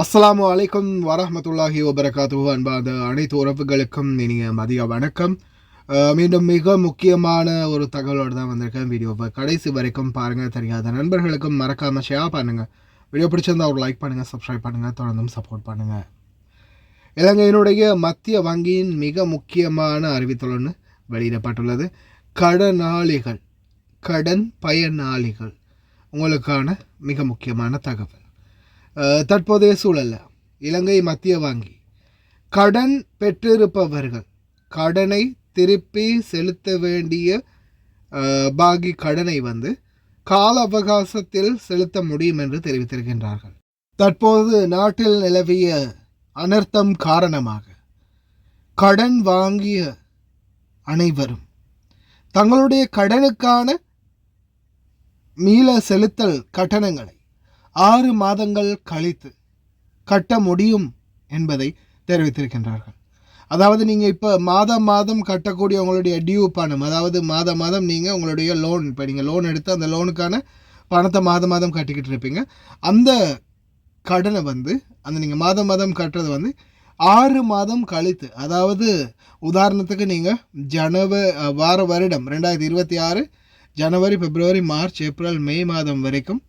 அஸ்ஸலாமு அலைக்கும் வரஹ்மத்துல்லாஹி வபரகாத்துஹு. அன்பான அனைத்து உறவுகளுக்கும் இனிய மதிய வணக்கம். மீண்டும் மிக முக்கியமான ஒரு தகவலோடு தான் வந்திருக்கேன். வீடியோவை கடைசி வரைக்கும் பாருங்கள். தெரியாத நண்பர்களுக்கும் மறக்காமல் ஷேர் பண்ணுங்கள். வீடியோ பிடிச்சிருந்தா ஒரு லைக் பண்ணுங்கள், சப்ஸ்கிரைப் பண்ணுங்கள், தொடர்ந்தும் சப்போர்ட் பண்ணுங்கள். இலங்கையினுடைய மத்திய வங்கியின் மிக முக்கியமான அறிவித்தல் ஒன்று வெளியிடப்பட்டுள்ளது. கடன் பயனாளிகள் உங்களுக்கான மிக முக்கியமான தகவல். தற்போதைய சூழலில் இலங்கை மத்திய வங்கி கடன் பெற்றிருப்பவர்கள் கடனை திருப்பி செலுத்த வேண்டிய பாகி கடனை கால அவகாசத்தில் செலுத்த முடியும் என்று தெரிவித்திருக்கின்றார்கள். தற்போது நாட்டில் நிலவிய அனர்த்தம் காரணமாக கடன் வாங்கிய அனைவரும் தங்களுடைய கடனுக்கான மீள செலுத்தல் கட்டணங்களை 6 மாதங்கள் கழித்து கட்ட முடியும் என்பதை தெரிவித்திருக்கின்றார்கள். அதாவது நீங்கள் இப்போ மாதம் கட்டக்கூடிய உங்களுடைய டியூ பணம், அதாவது மாதம் நீங்கள் உங்களுடைய லோன், இப்போ நீங்கள் லோன் எடுத்து அந்த லோனுக்கான பணத்தை மாதம் கட்டிக்கிட்டு இருப்பீங்க. அந்த கடனை அந்த நீங்கள் மாதம் கட்டுறது 6 மாதம் கழித்து, அதாவது உதாரணத்துக்கு நீங்கள் வருடம் 2026 ஜனவரி, பிப்ரவரி, மார்ச், ஏப்ரல், மே மாதம் வரைக்கும்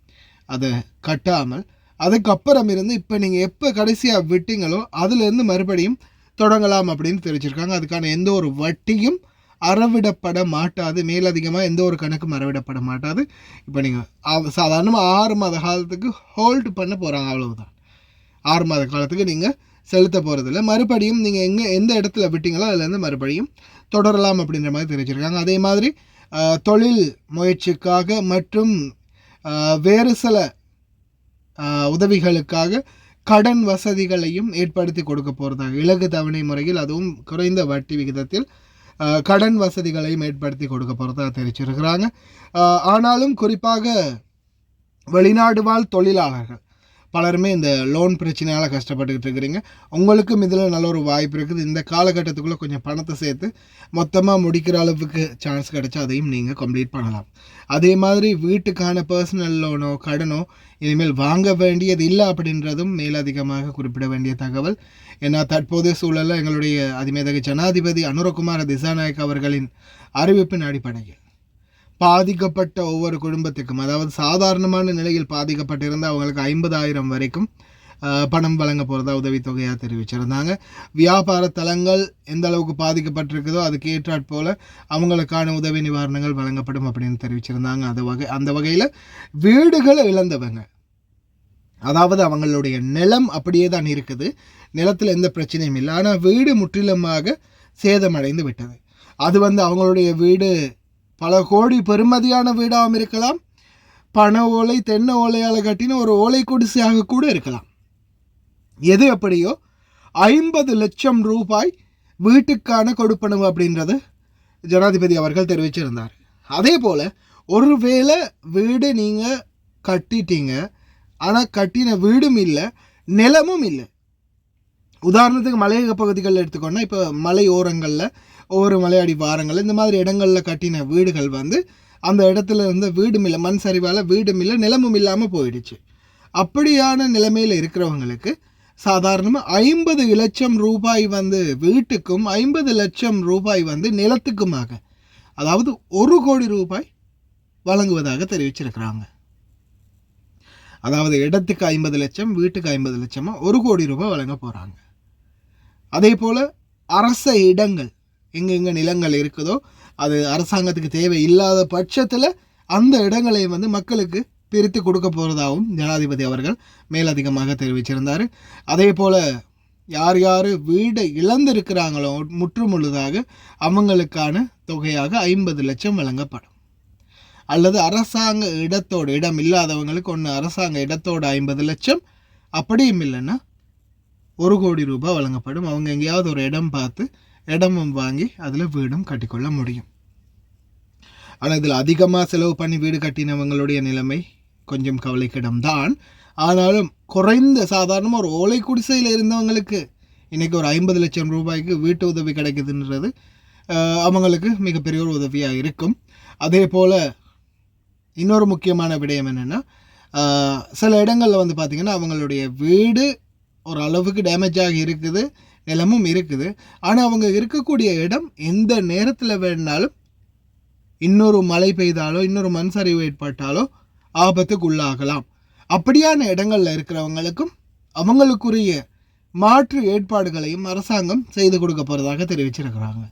அதை கட்டாமல் அதுக்கப்புறம் இருந்து இப்போ நீங்கள் எப்போ கடைசியாக விட்டீங்களோ அதிலிருந்து மறுபடியும் தொடங்கலாம் அப்படின்னு தெரிவிச்சிருக்காங்க. அதுக்கான எந்த ஒரு வட்டியும் அறவிடப்பட மாட்டாது, மேலதிகமாக எந்த ஒரு கணக்கும் அறவிடப்பட மாட்டாது. இப்போ நீங்கள் சாதாரணமாக 6 மாத காலத்துக்கு ஹோல்டு பண்ண போகிறாங்க, அவ்வளவுதான். 6 மாத காலத்துக்கு நீங்கள் செலுத்த போகிறதில்ல. மறுபடியும் நீங்கள் எந்த இடத்துல விட்டீங்களோ அதுலேருந்து மறுபடியும் தொடரலாம் அப்படின்ற மாதிரி தெரிவிச்சிருக்காங்க. அதே மாதிரி தொழில் முயற்சிக்காக மற்றும் வேறு சில உதவிகளுக்காக கடன் வசதிகளையும் ஏற்படுத்தி கொடுக்க போகிறதாக, இலகு தவணை முறையில் அதுவும் குறைந்த வட்டி விகிதத்தில் கடன் வசதிகளையும் ஏற்படுத்தி கொடுக்க போகிறதாக தெரிவிச்சிருக்கிறாங்க. ஆனாலும் குறிப்பாக வெளிநாடு வாழ் தொழிலாளர்கள் பலருமே இந்த லோன் பிரச்சனையால் கஷ்டப்பட்டுக்கிட்டு இருக்கிறீங்க. உங்களுக்கும் இதில் நல்ல ஒரு வாய்ப்பு இருக்குது. இந்த காலகட்டத்துக்குள்ளே கொஞ்சம் பணத்தை சேர்த்து மொத்தமாக முடிக்கிற அளவுக்கு சான்ஸ் கிடைச்சா அதையும் நீங்கள் கம்ப்ளீட் பண்ணலாம். அதே மாதிரி வீட்டுக்கான பர்சனல் லோனோ கடனோ இனிமேல் வாங்க வேண்டியது இல்லை அப்படின்றதும் மேலதிகமாக குறிப்பிட வேண்டிய தகவல். ஏன்னா தற்போதைய சூழலில் எங்களுடைய அதிமேதகு ஜனாதிபதி அனுரகுமார திசாநாயக் அவர்களின் அறிவிப்பின் அடிப்படையில் பாதிக்கப்பட்ட ஒவ்வொரு குடும்பத்துக்கும், அதாவது சாதாரணமான நிலையில் பாதிக்கப்பட்டிருந்தால் அவங்களுக்கு 50,000 வரைக்கும் பணம் வழங்க போகிறதா உதவித்தொகையாக தெரிவிச்சிருந்தாங்க. வியாபார தலங்கள் எந்த அளவுக்கு பாதிக்கப்பட்டிருக்குதோ அதுக்கு ஏற்றாற் போல் அவங்களுக்கான உதவி நிவாரணங்கள் வழங்கப்படும் அப்படின்னு தெரிவிச்சிருந்தாங்க. அந்த வகையில் வீடுகளை இழந்தவங்க, அதாவது அவங்களுடைய நிலம் அப்படியே தான் இருக்குது, நிலத்தில் எந்த பிரச்சனையும் இல்லை, ஆனால் வீடு முற்றிலுமாக சேதமடைந்து விட்டது. அது அவங்களுடைய வீடு பல கோடி பெறுமதியான வீடாகவும் இருக்கலாம், பனை ஓலை தென்னை ஓலையால் கட்டின ஒரு ஓலை குடிசையாக கூட இருக்கலாம். எது எப்படியோ 50 லட்சம் ரூபாய் வீட்டுக்கான கொடுப்பனவு அப்படின்றது ஜனாதிபதி அவர்கள் தெரிவிச்சிருந்தார். அதே போல் ஒருவேளை வீடு நீங்கள் கட்டிட்டீங்க, ஆனால் கட்டின வீடும் இல்லை நிலமும் இல்லை. உதாரணத்துக்கு மலையக பகுதிகளில் எடுத்துக்கோன்னா, இப்போ மலை ஓரங்களில் ஒவ்வொரு மலையடி வாரங்கள் இந்த மாதிரி இடங்களில் கட்டின வீடுகள் அந்த இடத்துல இருந்த வீடும் இல்லை, மண் சரிவால் வீடும் இல்லை நிலமும் இல்லாமல் போயிடுச்சு. அப்படியான நிலைமையில் இருக்கிறவங்களுக்கு சாதாரணமாக 50 லட்சம் ரூபாய் வீட்டுக்கும் 50 லட்சம் ரூபாய் நிலத்துக்குமாக, அதாவது 1 கோடி ரூபாய் வழங்குவதாக தெரிவிச்சிருக்கிறாங்க. அதாவது இடத்துக்கு 50 லட்சம், வீட்டுக்கு 50 லட்சமாக 1 கோடி ரூபாய் வழங்க போகிறாங்க. அதே போல் அரச இடங்கள் எங்கெங்கே நிலங்கள் இருக்குதோ அது அரசாங்கத்துக்கு தேவை இல்லாத பட்சத்தில் அந்த இடங்களை மக்களுக்கு பிரித்து கொடுக்க போகிறதாகவும் ஜனாதிபதி அவர்கள் மேலதிகமாக தெரிவிச்சிருந்தார். அதே போல் யார் யார் வீடை இழந்திருக்கிறாங்களோ முற்றுமுழுதாக அவங்களுக்கான தொகையாக 50 லட்சம் வழங்கப்படும். அல்லது அரசாங்க இடம் இல்லாதவங்களுக்கு அரசாங்க இடத்தோட 50 லட்சம், அப்படியும் இல்லைன்னா 1 கோடி ரூபாய் வழங்கப்படும். அவங்க எங்கேயாவது ஒரு இடம் பார்த்து இடமும் வாங்கி அதில் வீடும் கட்டிக்கொள்ள முடியும். ஆனால் இதில் அதிகமாக செலவு பண்ணி வீடு கட்டினவங்களுடைய நிலைமை கொஞ்சம் கவலைக்கிடம்தான். ஆனாலும் குறைந்த சாதாரணமாக ஒரு ஓலை குடிசையில் இருந்தவங்களுக்கு இன்றைக்கி ஒரு 50 லட்சம் ரூபாய்க்கு வீட்டு உதவி கிடைக்குதுன்றது அவங்களுக்கு மிகப்பெரிய ஒரு உதவியாக இருக்கும். அதே போல் இன்னொரு முக்கியமான விடயம் என்னென்னா, சில இடங்களில் பார்த்திங்கன்னா அவங்களுடைய வீடு ஒரு அளவுக்கு டேமேஜ் ஆகி இருக்குது, நிலமும் இருக்குது. ஆனால் அவங்க இருக்கக்கூடிய இடம் எந்த நேரத்தில் வேணாலும் இன்னொரு மழை பெய்தாலோ இன்னொரு மண் சரிவு ஏற்பட்டாலோ ஆபத்துக்கு உள்ளாகலாம். அப்படியான இடங்களில் இருக்கிறவங்களுக்கும் அவங்களுக்குரிய மாற்று ஏற்பாடுகளையும் அரசாங்கம் செய்து கொடுக்க போகிறதாக தெரிவிச்சிருக்கிறாங்க.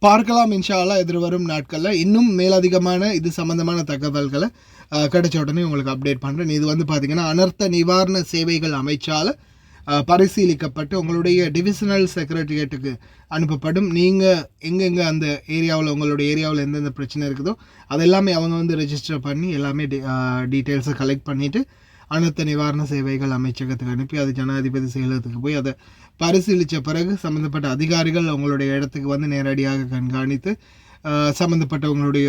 பார்க்கலாம் இன்ஷா அல்லாஹ் எதிர்வரும் நாட்களில் இன்னும் மேலதிகமான இது சம்மந்தமான தகவல்களை கிடைச்ச உடனே உங்களுக்கு அப்டேட் பண்ணுறேன். இது வந்து பார்த்திங்கன்னா அனர்த்த நிவாரண சேவைகள் அமைச்சால் பரிசீலிக்கப்பட்டு உங்களுடைய டிவிஷனல் செக்ரட்டரியேட்டுக்கு அனுப்பப்படும். நீங்கள் எங்கெங்கே அந்த ஏரியாவில் உங்களுடைய ஏரியாவில் எந்தெந்த பிரச்சனை இருக்குதோ அதெல்லாமே அவங்க வந்து ரெஜிஸ்டர் பண்ணி எல்லாமே டீட்டெயில்ஸை கலெக்ட் பண்ணிவிட்டு அனர்த்த நிவாரண சேவைகள் அமைச்சகத்துக்கு அனுப்பி அது ஜனாதிபதி செயலகத்துக்கு போய் அதை பரிசீலித்த பிறகு சம்மந்தப்பட்ட அதிகாரிகள் அவங்களுடைய இடத்துக்கு வந்து நேரடியாக கண்காணித்து சம்மந்தப்பட்டவங்களுடைய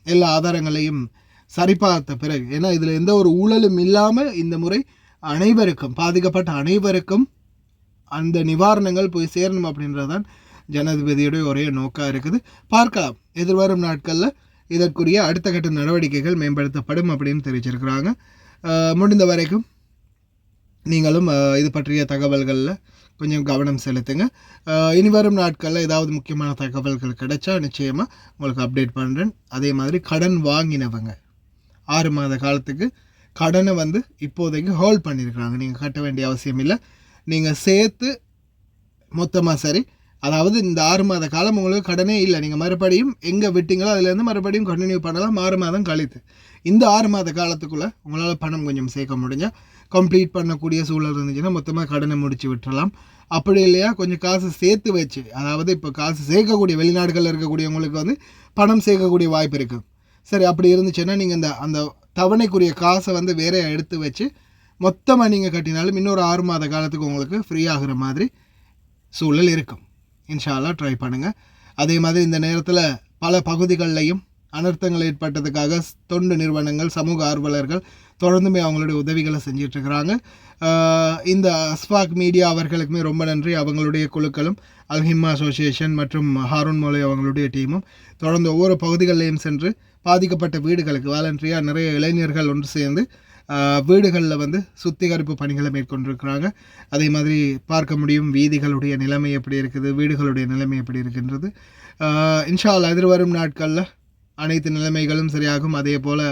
எல்லா ஆதாரங்களையும் சரிபார்த்த பிறகு, ஏன்னா இதில் எந்த ஒரு ஊழலும் இல்லாமல் இந்த முறை அனைவருக்கும் பாதிக்கப்பட்ட அனைவருக்கும் அந்த நிவாரணங்கள் போய் சேரணும் அப்படின்றதான் ஜனாதிபதியுடைய ஒரே நோக்காக இருக்குது. பார்க்கலாம் எதிர்வரும் நாட்களில் இதற்குரிய அடுத்த கட்ட நடவடிக்கைகள் மேம்படுத்தப்படும் அப்படின்னு தெரிவிச்சிருக்கிறாங்க. முடிந்த வரைக்கும் நீங்களும் இது பற்றிய தகவல்களில் கொஞ்சம் கவனம் செலுத்துங்க. இனி வரும் நாட்களில் ஏதாவது முக்கியமான தகவல்கள் கிடைச்சா நிச்சயமாக உங்களுக்கு அப்டேட் பண்ணுறேன். அதே மாதிரி கடன் வாங்கினவங்க 6 மாத காலத்துக்கு கடனை வந்து இப்போதைக்கு ஹோல்ட் பண்ணியிருக்கிறாங்க. நீங்கள் கட்ட வேண்டிய அவசியம் இல்லை. நீங்கள் சேர்த்து மொத்தமாக சரி, அதாவது இந்த 6 மாத காலம் உங்களுக்கு கடனே இல்லை, நீங்கள் மறுபடியும் எங்கே விட்டீங்களோ அதுலேருந்து மறுபடியும் கண்டினியூ பண்ணலாம் 6 மாதம் கழித்து. இந்த 6 மாத காலத்துக்குள்ளே உங்களால் பணம் கொஞ்சம் சேர்க்க முடிஞ்சால் கம்ப்ளீட் பண்ணக்கூடிய சூழல் இருந்துச்சுன்னா மொத்தமாக கடனை முடித்து விட்டுறலாம். அப்படி இல்லையா கொஞ்சம் காசு சேர்த்து வச்சு, அதாவது இப்போ காசு சேர்க்கக்கூடிய வெளிநாடுகளில் இருக்கக்கூடியவங்களுக்கு வந்து பணம் சேர்க்கக்கூடிய வாய்ப்பு இருக்குது. சரி, அப்படி இருந்துச்சுன்னா நீங்கள் அந்த தவணைக்குரிய காசை வந்து வேற எடுத்து வச்சு மொத்தமாக நீங்கள் கட்டினாலும் இன்னொரு 6 மாத காலத்துக்கு உங்களுக்கு ஃப்ரீ ஆகிற மாதிரி சூழல் இருக்கும். இன்ஷா அல்லாஹ் ட்ரை பண்ணுங்கள். அதே மாதிரி இந்த நேரத்தில் பல பகுதிகளிலையும் அனர்த்தங்கள் ஏற்பட்டதுக்காக தொண்டு நிறுவனங்கள், சமூக ஆர்வலர்கள் தொடர்ந்துமே அவங்களுடைய உதவிகளை செஞ்சிட்ருக்கிறாங்க. இந்த அஸ்ஃபாக் மீடியா அவர்களுக்குமே ரொம்ப நன்றி. அவங்களுடைய குழுக்களும் அல்ஹிம்மா அசோசியேஷன் மற்றும் ஹாரூன் மோலை அவங்களுடைய டீமும் தொடர்ந்து ஒவ்வொரு பகுதிகளிலையும் சென்று பாதிக்கப்பட்ட வீடுகளுக்கு வாலண்டரியாக நிறைய இளைஞர்கள் ஒன்று சேர்ந்து வீடுகளில் வந்து சுத்திகரிப்பு பணிகளை மேற்கொண்டிருக்கிறாங்க. அதே மாதிரி பார்க்க முடியும் வீதிகளுடைய நிலைமை எப்படி இருக்குது, வீடுகளுடைய நிலைமை எப்படி இருக்கின்றது. இன்ஷா அல்லாஹ் எதிர்வரும் நாட்களில் அனைத்து நிலைமைகளும் சரியாகும். அதே போல்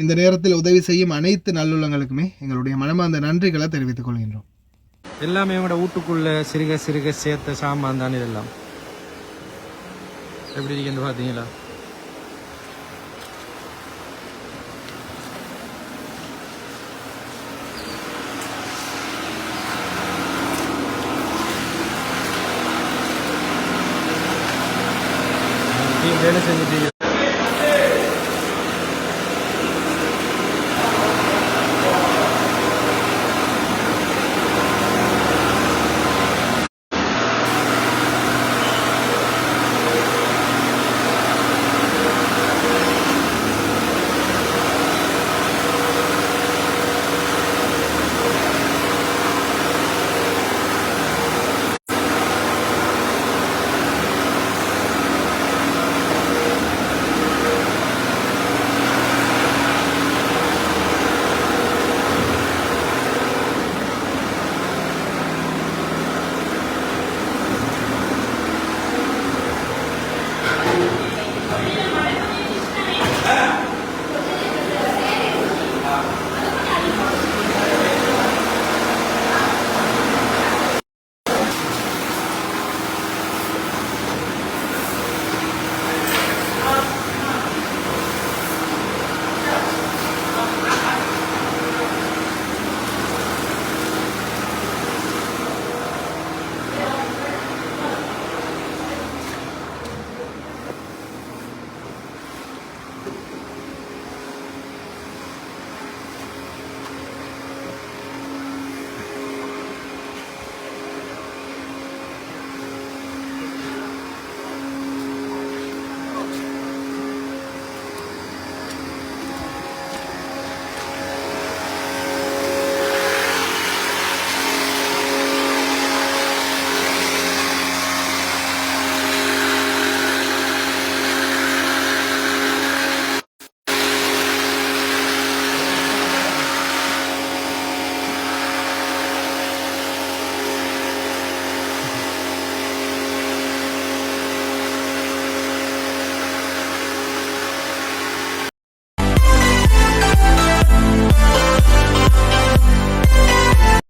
இந்த நேரத்தில் உதவி செய்யும் அனைத்து நல்லுள்ளங்களுக்குமே எங்களுடைய மனமார்ந்த நன்றிகளை தெரிவித்துக் கொள்கின்றோம். எல்லாமே உங்களோட வீட்டுக்குள்ளே சிறுக சிறுக சேர்த்த சாமான் தான் இதெல்லாம். எப்படி இருக்குன்னு பார்த்தீங்களா? வேலை செஞ்சுட்டு